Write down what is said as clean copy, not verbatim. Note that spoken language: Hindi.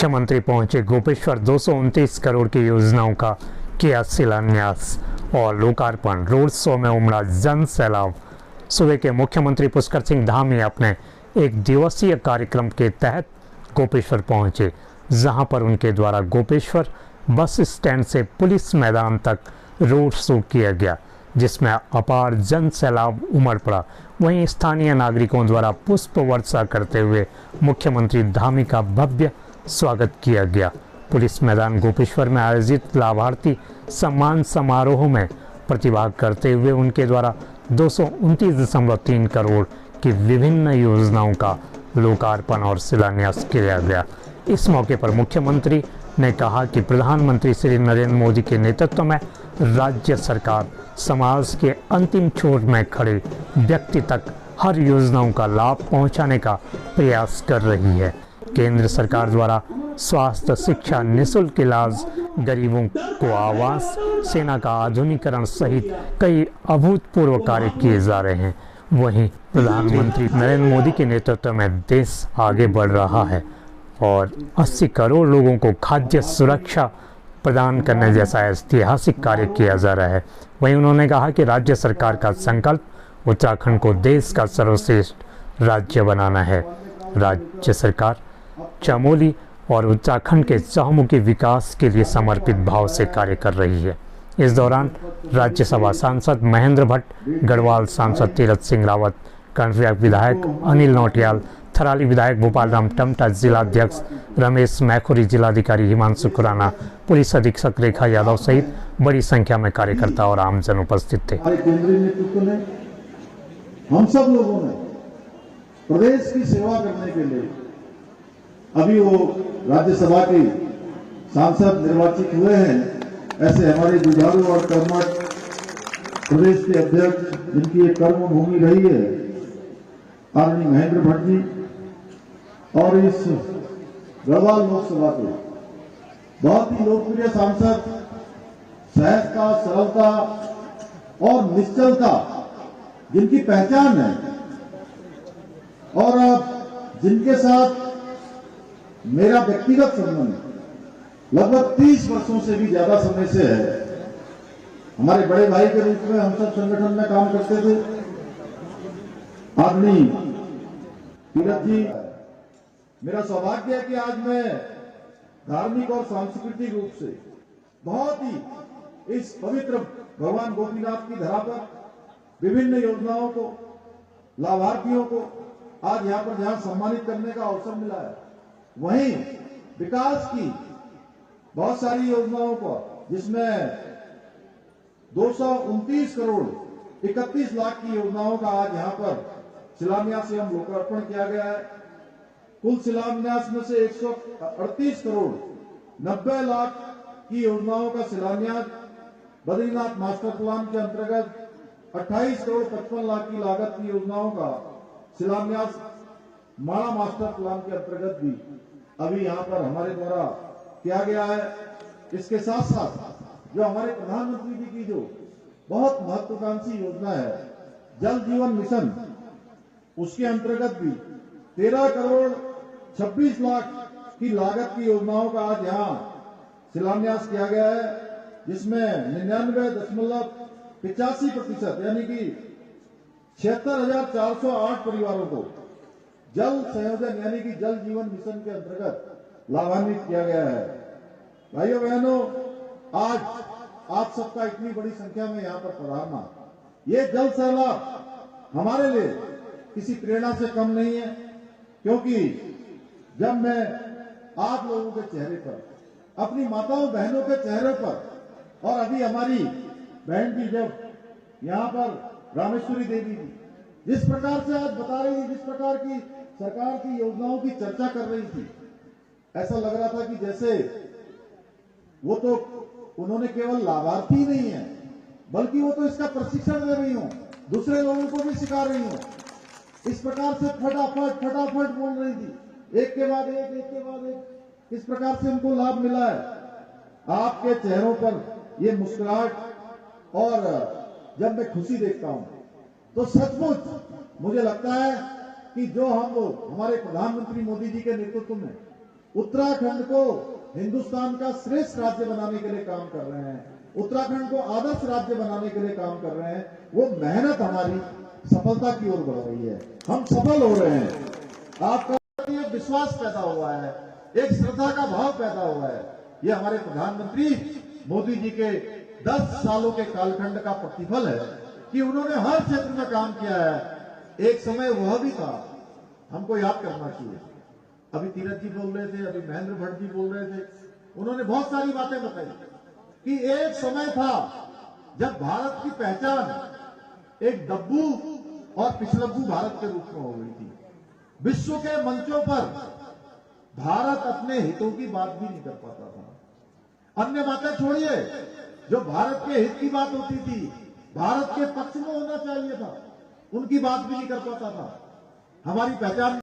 मुख्यमंत्री पहुंचे गोपेश्वर। 229 करोड़ की योजनाओं का किया शिलान्यास और लोकार्पण। रोड शो में उमड़ा जन सैलाब। सूबे के मुख्यमंत्री पुष्कर सिंह धामी अपने एक दिवसीय कार्यक्रम के तहत गोपेश्वर पहुंचे, जहां पर उनके द्वारा गोपेश्वर बस स्टैंड से पुलिस मैदान तक रोड शो किया गया, जिसमें अपार जन सैलाब उमड़ पड़ा। वहीं स्थानीय नागरिकों द्वारा पुष्प वर्षा करते हुए मुख्यमंत्री धामी का भव्य स्वागत किया गया। पुलिस मैदान गोपेश्वर में आयोजित लाभार्थी सम्मान समारोह में प्रतिभाग करते हुए उनके द्वारा 229.3 करोड़ की विभिन्न योजनाओं का लोकार्पण और शिलान्यास किया गया। इस मौके पर मुख्यमंत्री ने कहा कि प्रधानमंत्री श्री नरेंद्र मोदी के नेतृत्व में राज्य सरकार समाज के अंतिम छोर में खड़े व्यक्ति तक हर योजनाओं का लाभ पहुंचाने का प्रयास कर रही है। केंद्र सरकार द्वारा स्वास्थ्य, शिक्षा, निःशुल्क इलाज, गरीबों को आवास, सेना का आधुनिकीकरण सहित कई अभूतपूर्व कार्य किए जा रहे हैं। वहीं प्रधानमंत्री नरेंद्र मोदी के नेतृत्व में देश आगे बढ़ रहा है और 80 करोड़ लोगों को खाद्य सुरक्षा प्रदान करने जैसा ऐतिहासिक कार्य किया जा रहा है। वहीं उन्होंने कहा कि राज्य सरकार का संकल्प उत्तराखंड को देश का सर्वश्रेष्ठ राज्य बनाना है। राज्य सरकार चमोली और उत्तराखंड के चहुमुखी विकास के लिए समर्पित भाव से कार्य कर रही है। इस दौरान राज्यसभा सांसद महेंद्र भट्ट, गढ़वाल सांसद तीरथ सिंह रावत, कर्णप्रयाग विधायक अनिल नौटियाल, थराली विधायक भोपाल राम टमटा, जिलाध्यक्ष रमेश मैखुरी, जिलाधिकारी हिमांशु खुराना, पुलिस अधीक्षक रेखा यादव सहित बड़ी संख्या में कार्यकर्ता और आमजन उपस्थित थे। केंद्रीय नेतृत्व ने, हम सब लोगों ने प्रदेश की सेवा करने के लिए, अभी वो राज्यसभा के सांसद निर्वाचित हुए हैं, ऐसे हमारे जुझारू और कर्मठ प्रदेश के अध्यक्ष, जिनकी एक कर्म भूमि रही है, आदरणीय महेंद्र भट्ट जी, और इस गढ़वाल लोकसभा के बहुत ही लोकप्रिय सांसद, सहजता, सरलता और निश्चलता जिनकी पहचान है और जिनके साथ मेरा व्यक्तिगत संबंध लगभग 30 वर्षों से भी ज्यादा समय से है। हमारे बड़े भाई के रूप में हम सब संगठन में काम करते थे। आदरणीय तीरथ जी, मेरा सौभाग्य है कि आज मैं धार्मिक और सांस्कृतिक रूप से बहुत ही इस पवित्र भगवान गोपीनाथ की धरा पर विभिन्न योजनाओं को, लाभार्थियों को आज यहां पर जहां सम्मानित करने का अवसर मिला है, वहीं विकास की बहुत सारी योजनाओं को, जिसमें 229 करोड़ 31 लाख की योजनाओं का आज यहां पर शिलान्यास एवं लोकार्पण किया गया है। कुल शिलान्यास में से 138 करोड़ 90 लाख की योजनाओं का शिलान्यास बद्रीनाथ मास्टर प्लान के अंतर्गत, 28 करोड़ 55 लाख की लागत की योजनाओं का शिलान्यास माणा मास्टर प्लान के अंतर्गत भी अभी यहां पर हमारे द्वारा किया गया है। इसके साथ साथ जो हमारे प्रधानमंत्री जी की जो बहुत महत्वाकांक्षी योजना है, जल जीवन मिशन, उसके अंतर्गत भी 13 करोड़ 26 लाख की लागत की योजनाओं का आज यहां शिलान्यास किया गया है, जिसमें 99.85% यानी कि 76,408 परिवारों को जल संयोजन यानी कि जल जीवन मिशन के अंतर्गत लाभान्वित किया गया है। भाइयों बहनों, आज आप सबका इतनी बड़ी संख्या में यहाँ पर पधारना, ये जल सैलाब हमारे लिए किसी प्रेरणा से कम नहीं है, क्योंकि जब मैं आप लोगों के चेहरे पर, अपनी माताओं बहनों के चेहरे पर, और अभी हमारी बहन भी जब यहाँ पर रामेश्वरी देवी जी जिस प्रकार से आज बता रही थी, जिस प्रकार की सरकार की योजनाओं की चर्चा कर रही थी, ऐसा लग रहा था कि जैसे वो तो उन्होंने केवल लाभार्थी नहीं है, बल्कि वो तो इसका प्रशिक्षण दे रही हूं, दूसरे लोगों को भी सिखा रही हूं। इस प्रकार से फटाफट फटाफट बोल रही थी, एक के बाद एक, किस प्रकार से उनको लाभ मिला है। आपके चेहरों पर ये मुस्कुराहट, और जब मैं खुशी देखता हूं तो सचमुच मुझे लगता है कि जो हम हमारे प्रधानमंत्री मोदी जी के नेतृत्व में उत्तराखंड को हिंदुस्तान का श्रेष्ठ राज्य बनाने के लिए काम कर रहे हैं, उत्तराखंड को आदर्श राज्य बनाने के लिए काम कर रहे हैं। वो मेहनत हमारी सफलता की ओर बढ़ रही है, हम सफल हो रहे हैं। आपका एक विश्वास पैदा हुआ है, एक श्रद्धा का भाव पैदा हुआ है। ये हमारे प्रधानमंत्री मोदी जी के 10 सालों के कालखंड का प्रतिफल है कि उन्होंने हर क्षेत्र में काम किया है। एक समय वह भी था, हमको याद करना चाहिए। अभी तीरथ जी बोल रहे थे, अभी महेंद्र भट्ट जी बोल रहे थे, उन्होंने बहुत सारी बातें बताई कि एक समय था जब भारत की पहचान एक डब्बू और पिछलग्गू भारत के रूप में हो गई थी। विश्व के मंचों पर भारत अपने हितों की बात भी नहीं कर पाता था। अन्य बातें छोड़िए, जो भारत के हित की बात होती थी, भारत के पक्ष में होना चाहिए था, उनकी बात भी नहीं कर पाता था। हमारी पहचान